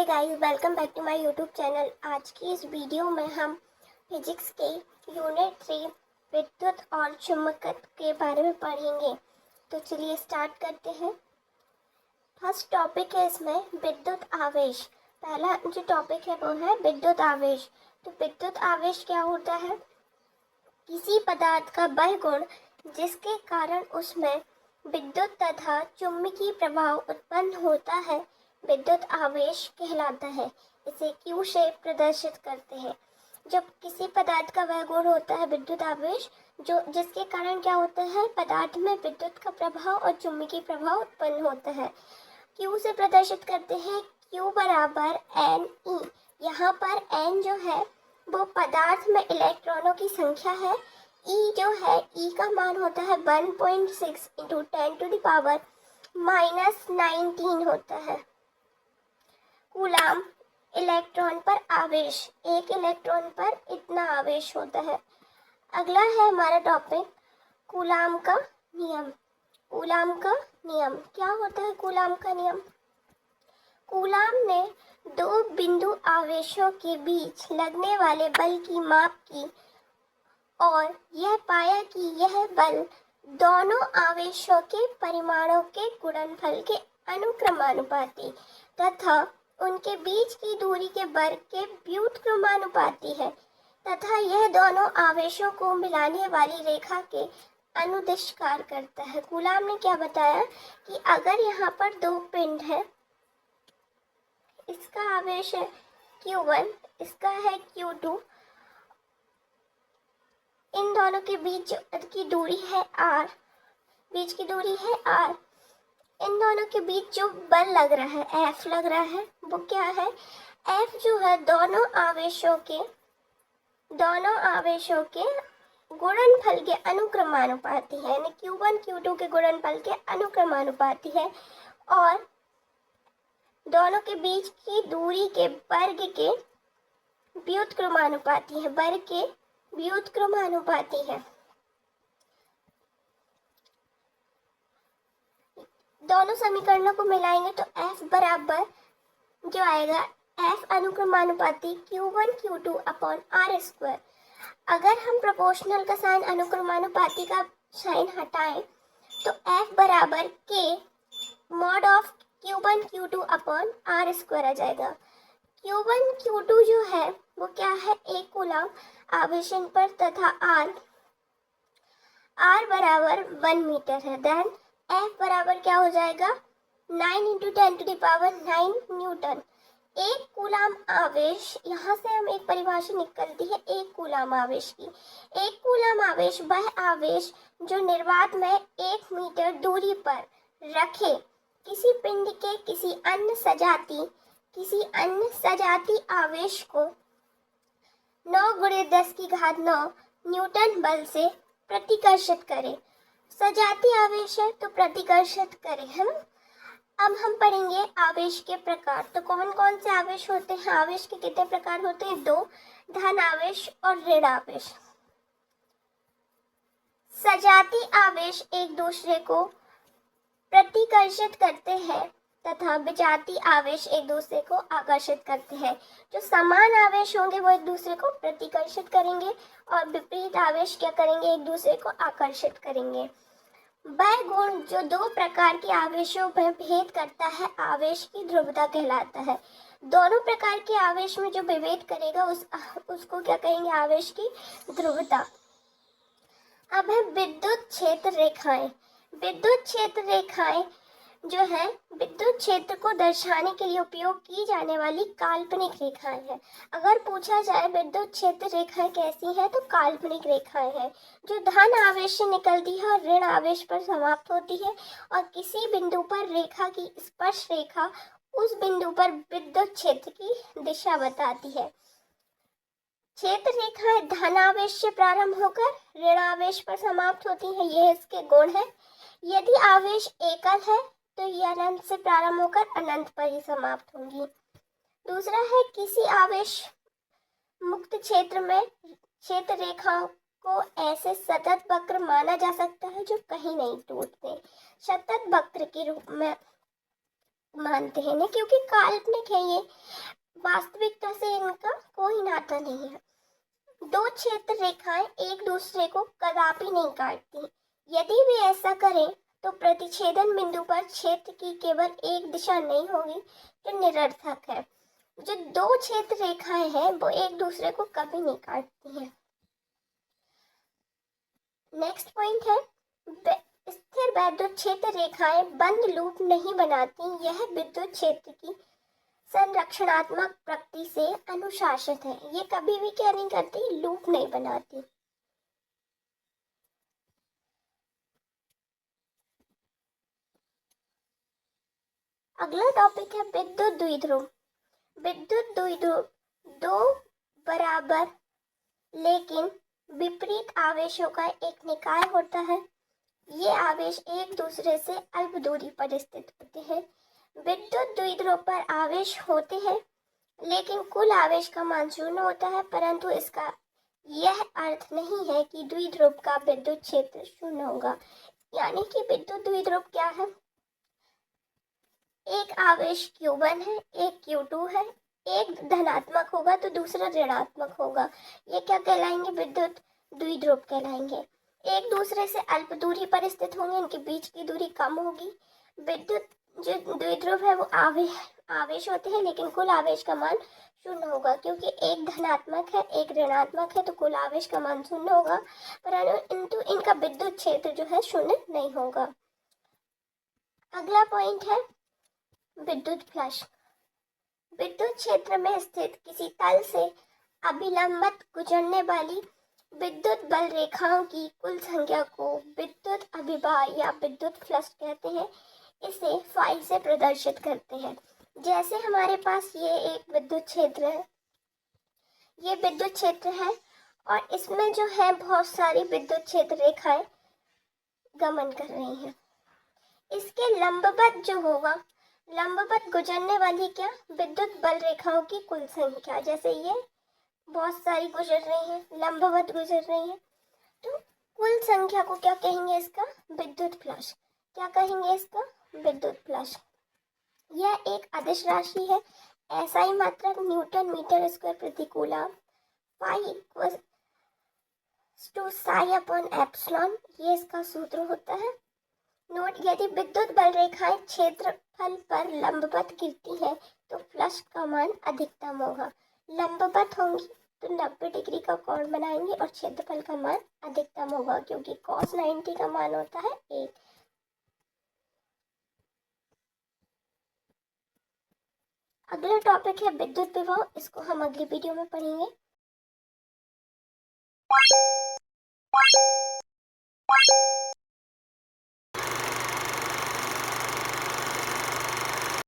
Hey guys, welcome back to my YouTube channel. आज की इस वीडियो में हम फिजिक्स के यूनिट 3 विद्युत और चुंबकत्व के बारे में पढ़ेंगे। तो चलिए स्टार्ट करते हैं। फर्स्ट टॉपिक है इसमें विद्युत आवेश। पहला जो टॉपिक है वो है विद्युत आवेश। तो विद्युत आवेश क्या होता है? किसी पदार्थ का बल गुण जिसके कारण उसमें विद्युत तथा चुंबकीय प्रभाव उत्पन्न होता है विद्युत आवेश कहलाता है। इसे Q से प्रदर्शित करते हैं। जब किसी पदार्थ का वह गुण होता है विद्युत आवेश जो जिसके कारण क्या होता है, पदार्थ में विद्युत का प्रभाव और चुंबकीय प्रभाव उत्पन्न होता है। Q से प्रदर्शित करते हैं। Q बराबर NE। यहाँ पर N जो है वो पदार्थ में इलेक्ट्रॉनों की संख्या है। E जो है, E का मान होता है 1.6 इंटू 10⁻⁻19 होता है। कूलाम इलेक्ट्रॉन पर आवेश, एक इलेक्ट्रॉन पर इतना आवेश होता है। अगला है हमारा टॉपिक कूलाम का नियम। कूलाम का नियम क्या होता है? कूलाम का नियम, कूलाम ने दो बिंदु आवेशों के बीच लगने वाले बल की माप की और यह पाया कि यह बल दोनों आवेशों के परिमाणों के गुणनफल के अनुक्रमानुपाती तथा उनके बीच की दूरी के वर्ग के व्युत्क्रमानुपाती है तथा यह दोनों आवेशों को मिलाने वाली रेखा के अनुदिश कार्य करता है। कूलाम ने क्या बताया कि अगर यहाँ पर दो पिंड है, इसका आवेश है Q1, इसका है Q2, इन दोनों के बीच की दूरी है R, बीच की दूरी है R। इन दोनों के बीच जो बल लग रहा है, F लग रहा है, वो क्या है? F जो है दोनों आवेशों के गुणनफल के अनुक्रमानुपाती है, यानी Q1 Q2 के गुणनफल के अनुक्रमानुपाती है और दोनों के बीच की दूरी के वर्ग के व्युत्क्रमानुपाती है, वर्ग के व्युत्क्रमानुपाती है। दोनों समीकरणों को मिलाएंगे तो F बराबर जो आएगा, F अनुक्रमानुपाती Q1 Q2 upon R²। अगर हम प्रोपोर्शनल का साइन, अनुक्रमानुपाती का साइन हटाएं तो F बराबर K mod of Q1 Q2 upon R² आ जाएगा। Q1 Q2 जो है वो क्या है? एक कूलाम आवेशन पर तथा R बराबर 1 मीटर है। देन F बराबर क्या हो जाएगा? 9 इंटू 10⁹ न्यूटन। एक कूलाम आवेश, यहाँ से हम एक परिभाषा निकलती है एक कूलाम आवेश की। एक कूलाम आवेश वह आवेश जो निर्वात में 1 मीटर दूरी पर रखे किसी पिंड के किसी अन्य सजाती आवेश को 9×10⁹ न्यूटन बल से प्रतिकर्षित करे। सजाती आवेश है तो प्रतिकर्षित करे, है ना। अब हम पढ़ेंगे आवेश के प्रकार। तो कौन कौन से आवेश होते हैं? आवेश के कितने प्रकार होते हैं? 2, धन आवेश और ऋण आवेश। सजाती आवेश एक दूसरे को प्रतिकर्षित करते हैं तथा विजातीय आवेश एक दूसरे को आकर्षित करते हैं। जो समान आवेश होंगे वो एक दूसरे को प्रतिकर्षित करेंगे और विपरीत आवेश क्या करेंगे? एक दूसरे को आकर्षित करेंगे। वह गुण जो दो प्रकार के आवेशों में भेद करता है आवेश की ध्रुवता कहलाता है। दोनों प्रकार के आवेश में जो विभेद करेगा उसको क्या कहेंगे? आवेश की ध्रुवता। अब है विद्युत क्षेत्र रेखाएं। विद्युत क्षेत्र रेखाएं जो है विद्युत क्षेत्र को दर्शाने के लिए उपयोग की जाने वाली काल्पनिक रेखाएं हैं। अगर पूछा जाए विद्युत क्षेत्र रेखाएं कैसी हैं, तो काल्पनिक रेखाएं हैं जो धन आवेश से निकलती है और ऋण आवेश पर समाप्त होती है और किसी बिंदु पर रेखा की स्पर्श रेखा उस बिंदु पर विद्युत क्षेत्र की दिशा बताती है। क्षेत्र रेखाएं धन आवेश से प्रारंभ होकर ऋण आवेश पर समाप्त होती हैं, ये इसके गुण है। यदि आवेश एकल है तो ये अनंत से प्रारंभ होकर अनंत पर ही समाप्त होंगी। दूसरा है किसी आवेश मुक्त क्षेत्र में क्षेत्र रेखाओं को ऐसे सतत वक्र माना जा सकता है जो कहीं नहीं टूटते। सतत वक्र के रूप में मानते हैं ना, क्योंकि काल्पनिक है ये, वास्तविकता से इनका कोई नाता नहीं है। दो क्षेत्र रेखाएं एक दूसरे को कदापि नहीं काटती। यदि वे ऐसा करें तो प्रतिच्छेदन बिंदु पर क्षेत्र की केवल एक दिशा नहीं होगी, जो निरर्थक है। जो दो क्षेत्र रेखाएं हैं वो एक दूसरे को कभी नहीं काटती हैं। नेक्स्ट पॉइंट है, स्थिर वैद्युत क्षेत्र रेखाएं बंद लूप नहीं बनाती। यह विद्युत क्षेत्र की संरक्षणात्मक प्रकृति से अनुशासित है। ये कभी भी क्या नहीं करती, लूप नहीं बनाती। अगला टॉपिक है विद्युत द्विध्रुव। विद्युत द्विध्रुव दो बराबर लेकिन विपरीत आवेशों का एक निकाय होता है। ये आवेश एक दूसरे से अल्प दूरी पर स्थित होते हैं। विद्युत द्विध्रुव पर आवेश होते हैं लेकिन कुल आवेश का मान शून्य होता है, परंतु इसका यह अर्थ नहीं है कि द्विध्रुव का विद्युत क्षेत्र शून्य होगा। यानी कि विद्युत द्विध्रुव क्या है, एक आवेश Q1 है, एक Q2 है, एक धनात्मक होगा तो दूसरा ऋणात्मक होगा। ये क्या कहलाएंगे, विद्युत द्विध्रुव कहलाएंगे। एक दूसरे से अल्प दूरी पर स्थित होंगे, इनके बीच की दूरी कम होगी। विद्युत जो द्विध्रुव है वो आवेश होते हैं लेकिन कुल आवेश का मान शून्य होगा, क्योंकि एक धनात्मक है एक ऋणात्मक है तो कुल आवेश का मान शून्य होगा, परंतु इनका विद्युत क्षेत्र जो है शून्य नहीं होगा। अगला पॉइंट है विद्युत फ्लक्स। विद्युत क्षेत्र में स्थित किसी तल से अभिलंबित गुजरने वाली विद्युत बल रेखाओं की कुल संख्या को विद्युत अभिभा या विद्युत फ्लक्स कहते हैं। इसे फाई से प्रदर्शित करते हैं। जैसे हमारे पास ये एक विद्युत क्षेत्र है, ये विद्युत क्षेत्र है और इसमें जो है बहुत सारी विद्युत क्षेत्र रेखाएं गमन कर रही हैं। इसके लंबवत जो होगा, लंबवत गुजरने वाली क्या, विद्युत बल रेखाओं की कुल संख्या। जैसे ये बहुत सारी गुजर रही हैं, लंबवत गुजर रही हैं, तो कुल संख्या को क्या कहेंगे, इसका विद्युत फ्लक्स। क्या कहेंगे इसका, विद्युत फ्लक्स। यह एक अदिश राशि है। SI मात्रक न्यूटन मीटर स्क्वायर प्रति coulomb. Pi equal to psi upon epsilon, ये इसका सूत्र होता है। नोट, यदि विद्युत बल रेखाएं क्षेत्रफल पर लंबवत गिरती है तो फ्लक्स का मान अधिकतम होगा। लंबवत होंगी तो 90 डिग्री का कोण बनाएंगे और क्षेत्रफल का मान अधिकतम होगा, क्योंकि cos 90 का मान होता है 1। अगला टॉपिक है विद्युत विभव। इसको हम अगली वीडियो में पढ़ेंगे।